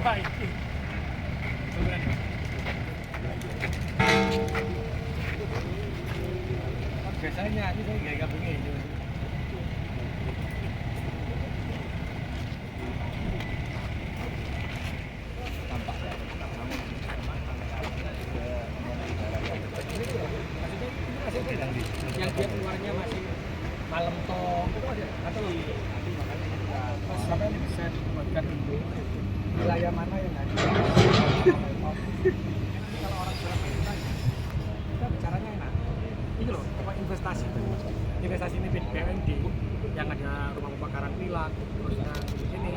Baik. Biasanya ini saya nggak gabungin itu. Yang dia keluarnya masih malam toh atau pas sampai bisa dibuatkan itu wilayah mana yang ada. Kalau orang Surabaya kita bicaranya enak. Ini loh, apa investasi ini BUMD yang ada rumah pembakaran pilang, terusnya ini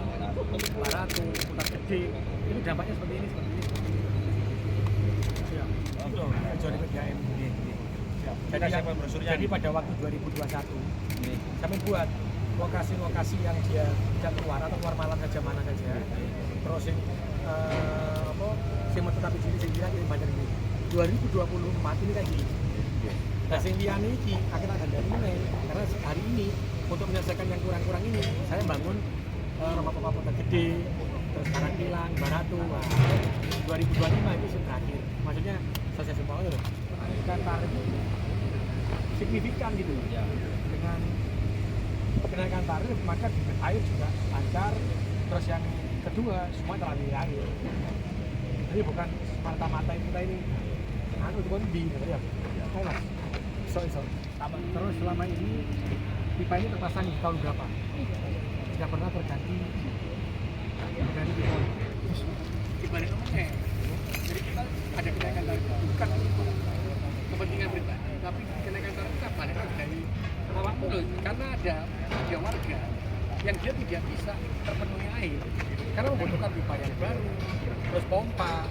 Baratu, Kota Gede, ini dampaknya seperti ini. Ya, itu loh, kecuali BUMD. Jadi pada waktu 2021 kami buat lokasi-lokasi yang dia tidak keluar atau keluar malam saja mana saja. Terus yang tetap di sini saya kira ini banyak ini. 2024 ini kayak gini. Nah, sing liyane iki akhirnya ada dari ini karena hari ini untuk menyelesaikan yang kurang-kurang ini saya bangun rumah pompa Kota Gede, terus Karang Pilang, Baratu. Nah, 2025 itu sudah akhir. Maksudnya selesai semua itu. Kan tarif signifikan gitu ya. Dengan kenaikan tarif maka debit air juga lancar. Terus yang kedua semua teraliri air. Jadi bukan semata-mata kita ini itu kondi gitu ya. Mas. Terus selama ini pipa ini terpasang di tahun berapa? Tidak pernah terganti pipa. Dibalik ngomongnya. Jadi kita ada kenaikan tarif bukan kepentingan pribadi, tapi kenaikan tarif kita balik dari awal dulu karena ada warga yang dia tidak bisa terpenuhi air karena membutuhkan pipa yang baru, terus pompa.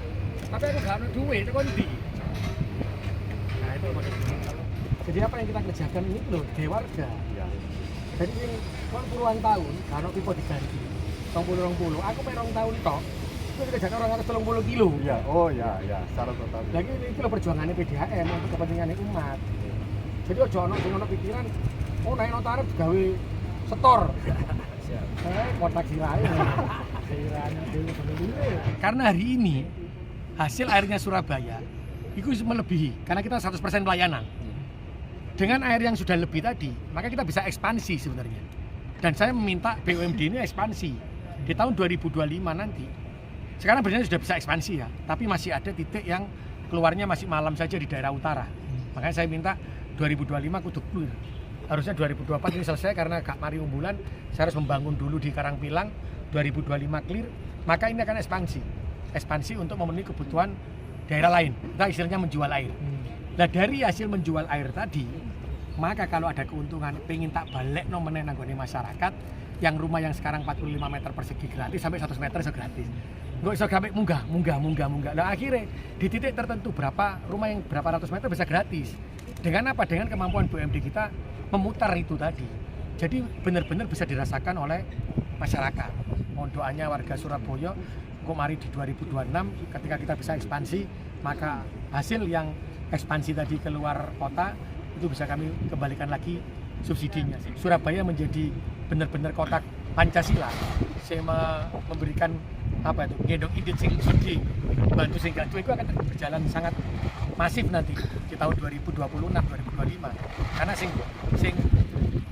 Tapi aku nggak ada duit, itu kondi. Nah itu maksudnya. Jadi apa yang kita kerjakan ini loh, di warga. Ya. Jadi ini kan puluhan tahun, kalau pipa diganti, 20 aku main 2 tahun toh. Itu kerjakan orang atas 30 kilo. Ya, oh ya, secara total. Lagi ini loh perjuangannya PDAM untuk kepentingan umat. Jadi ojo ono pikiran, naik tarif gawe setor. Kotak sirai. Karena hari ini hasil airnya Surabaya itu melebihi karena kita 100% pelayanan. Dengan air yang sudah lebih tadi, maka kita bisa ekspansi sebenarnya. Dan saya meminta BUMD ini ekspansi di tahun 2025 nanti. Sekarang sebenarnya sudah bisa ekspansi ya, tapi masih ada titik yang keluarnya masih malam saja di daerah utara. Makanya saya minta 2025 kudu clear. Harusnya 2024 ini selesai karena gak mari umbulan, saya harus membangun dulu di Karangpilang, 2025 clear, maka ini akan ekspansi untuk memenuhi kebutuhan daerah lain. Kita istilahnya menjual air. Nah dari hasil menjual air tadi, maka kalau ada keuntungan, pengen tak balik nomene nanggone masyarakat, yang rumah yang sekarang 45 meter persegi gratis sampai 100 meter itu gratis. Nggak bisa sampai munggah. Nah akhirnya di titik tertentu rumah yang berapa ratus meter bisa gratis. Dengan apa? Dengan kemampuan BUMD kita memutar itu tadi. Jadi benar-benar bisa dirasakan oleh masyarakat. Mohon doanya warga Surabaya, kok mari di 2026 ketika kita bisa ekspansi, maka hasil yang ekspansi tadi keluar kota itu bisa kami kembalikan lagi subsidinya. Surabaya menjadi benar-benar kota Pancasila. Saya memberikan apa itu gendong ide sing suci bantu sing gaduh itu akan berjalan sangat masif nanti di tahun 2026 2025 karena sing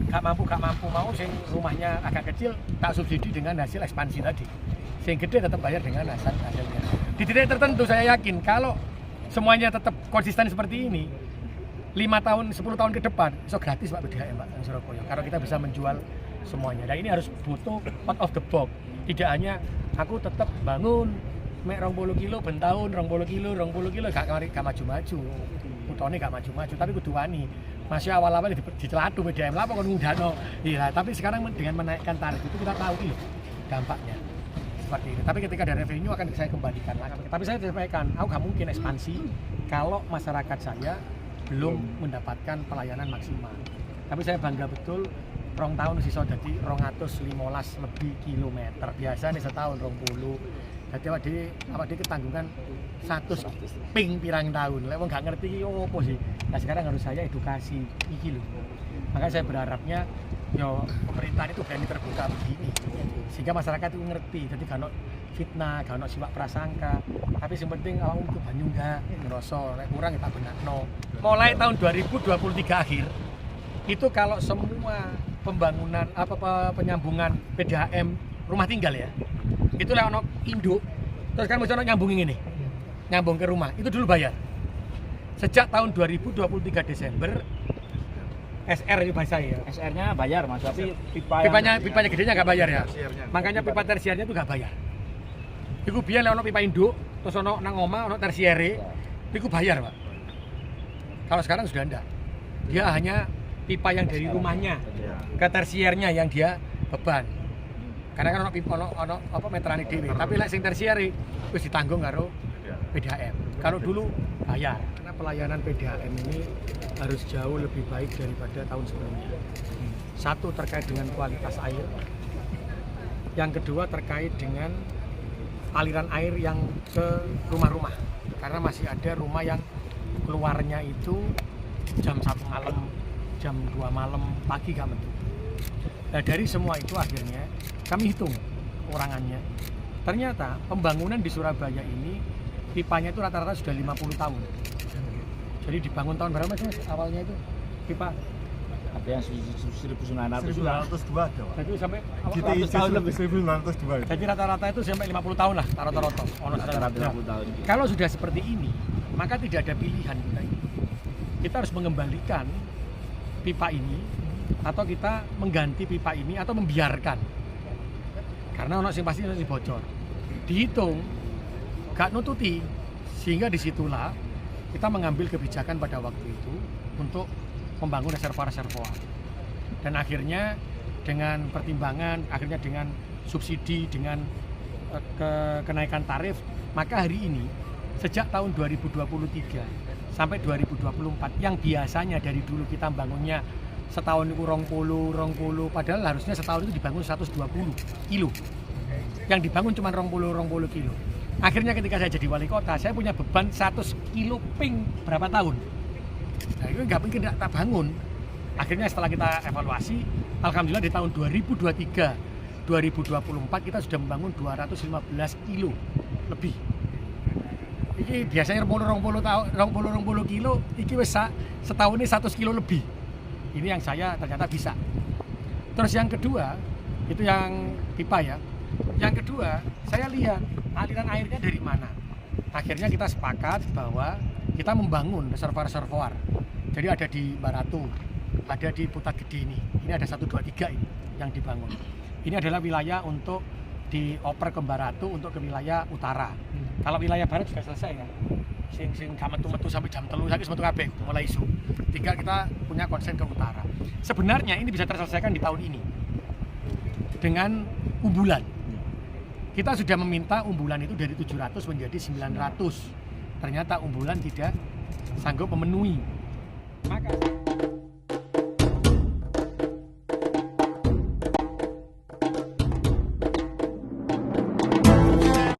gak mampu mau sing rumahnya agak kecil tak subsidi dengan hasil ekspansi tadi, sing gede tetap bayar dengan hasilnya. Di titik tertentu saya yakin kalau semuanya tetap konsisten seperti ini 5 tahun 10 tahun ke depan so gratis Pak BDHM Pak Surabaya kalau kita bisa menjual semuanya. Dan ini harus butuh out of the box, tidak hanya aku tetap bangun mek 20 kilo ben tahun 20 kilo gak maju-maju utone gak maju-maju tapi kudu wani masih awal-awal dicelatu BDM lah kok ngundano iya tapi sekarang dengan menaikkan tarif itu kita tahu loh dampaknya seperti ini. Tapi ketika ada revenue akan saya kembalikan lagi. Tapi saya sampaikan aku gak mungkin ekspansi kalau masyarakat saya belum mendapatkan pelayanan maksimal. Tapi saya bangga betul 2 tahun sisa jadi 215 lebih kilometer. Biasa nih setahun 20. Jadi awak dhewe ketanggungan 100 ping pirang tahun. Lek wong gak ngerti iki opo sih. Nah sekarang harus saya edukasi iki lho. Makanya saya berharapnya yo pemerintahan itu berani terbuka begini. Sehingga masyarakat itu ngerti. Jadi kalau fitnah, gak ono siwak prasangka. Tapi yang penting awakmu itu banyu enggak ngerasa nek kurang ya tak benakno. Mulai tahun 2023 akhir itu kalau semua pembangunan penyambungan PDAM rumah tinggal ya. Itu lek ono induk terus kan mesti ono nyambungin ini. Nyambung ke rumah, itu dulu bayar. Sejak tahun 2023 Desember SR itu bahasa ya. SR-nya bayar Mas, tapi Pipanya gedenya nggak bayar ya. Makanya pipa tersiernya itu nggak bayar. Iku biyen lek ono pipa induk, terus ono nang omah ono tersiere, iku bayar, Pak. Kalau sekarang sudah enggak. Dia hanya pipa yang dari rumahnya ke tersiernya yang dia beban. Karena kan ono pipa ono apa meterane dhewe. Tapi lek sing tersiere wis ditanggung karo PDAM. Kalau dulu bayar. Karena pelayanan PDAM ini harus jauh lebih baik daripada tahun sebelumnya. Satu terkait dengan kualitas air. Yang kedua terkait dengan aliran air yang ke rumah-rumah. Karena masih ada rumah yang keluarnya itu jam 1 malam, jam 2 malam, pagi gak mentu. Nah dari semua itu akhirnya kami hitung kurangannya. Ternyata pembangunan di Surabaya ini pipanya itu rata-rata sudah 50 tahun. Jadi dibangun tahun berapa Mas awalnya itu pipa? ada yang 1900 1902 ada, Pak. Jadi sampai 100 tahun lebih 1902 itu. Jadi rata-rata itu sampai 50 tahun lah rata-rata. rata-rata 50 tahun. Kalau sudah seperti ini, maka tidak ada pilihan kita ini. Kita harus mengembalikan pipa ini atau kita mengganti pipa ini atau membiarkan. Karena ono sing pasti nanti bocor. Dihitung gak nututi, sehingga disitulah kita mengambil kebijakan pada waktu itu untuk membangun reservoir-reservoir. Dan akhirnya dengan pertimbangan, akhirnya dengan subsidi, dengan kenaikan tarif, maka hari ini sejak tahun 2023 sampai 2024 yang biasanya dari dulu kita bangunnya setahun itu 20 padahal harusnya setahun itu dibangun 120 kilo. Yang dibangun cuma 20 kilo. Akhirnya ketika saya jadi wali kota, saya punya beban 100 kilo ping berapa tahun. Nah itu nggak mungkin tak bangun. Akhirnya setelah kita evaluasi, alhamdulillah di tahun 2023, 2024 kita sudah membangun 215 kilo lebih. Iki biasanya 20 kilo, iki wis setahun ini 100 kilo lebih. Ini yang saya ternyata bisa. Terus yang kedua, itu yang pipa ya. Yang kedua, saya lihat aliran airnya dari mana. Akhirnya kita sepakat bahwa kita membangun reservoir-reservoir. Jadi ada di Baratu, ada di Putat Gede ini. Ini ada 1, 2, 3 ini yang dibangun. Ini adalah wilayah untuk dioper ke Baratu untuk ke wilayah utara. Kalau wilayah barat sudah selesai ya. Sing gak metu-metu sampai jam 3 saiki metu kabeh mulai isu. Tinggal kita punya konsen ke utara. Sebenarnya ini bisa terselesaikan di tahun ini. Dengan umbulan. Kita sudah meminta umbulan itu dari 700 menjadi 900. Ternyata umbulan tidak sanggup memenuhi. Maka